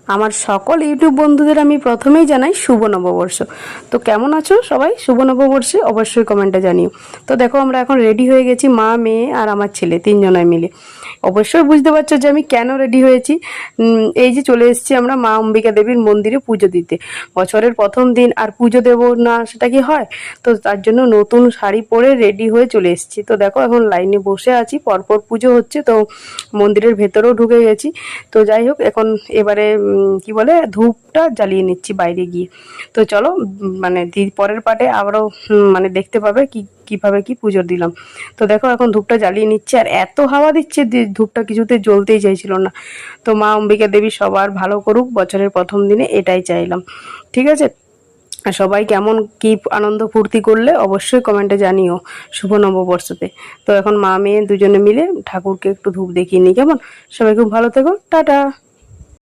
আমার সকল ইউটিউব বন্ধুদের আমি প্রথমেই জানাই শুভ নববর্ষ। তো কেমন আছো সবাই? শুভ নববর্ষে অবশ্যই কমেন্টে জানিও। তো দেখো আমরা এখন রেডি হয়ে গেছি, মা, মেয়ে আর আমার ছেলে, তিনজনে মিলে। অবশ্যই বুঝতে পারছো যে আমি কেন রেডি হয়েছি। এই যে চলে এসেছি আমরা মা অম্বিকা দেবীর মন্দিরে পুজো দিতে। বছরের প্রথম দিন আর পুজো দেবো না, সেটা কি হয়? তো তার জন্য নতুন শাড়ি পরে রেডি হয়ে চলে এসেছি। তো দেখো এখন লাইনে বসে আছি, পরপর পুজো হচ্ছে, তো মন্দিরের ভেতরেও ঢুকে গেছি। তো যাই হোক, এখন এবারে কি বলে ধূপটা জ্বালিয়ে নিচ্ছি বাইরে গিয়ে। তো চলো, মানে পরের পার্টে আবারও মানে দেখতে পাবে কিভাবে কি পুজো দিলাম। তো দেখো এখন ধূপটা জ্বালিয়ে নিচ্ছে, আর এত হাওয়া দিচ্ছে যে ধূপটা কিছুতে জ্বলতেই চাইছিল না। তো মা অম্বিকা দেবী সবার ভালো করুক বছরের প্রথম দিনে, এটাই চাইলাম। ঠিক আছে, আর সবাই কেমন কি আনন্দ ফুর্তি করলে অবশ্যই কমেন্টে জানিও শুভ নববর্ষতে। তো এখন মা মেয়ে দুজনে মিলে ঠাকুরকে একটু ধূপ দেখিয়ে নিই, কেমন? সবাই খুব ভালো থেকো, টাটা।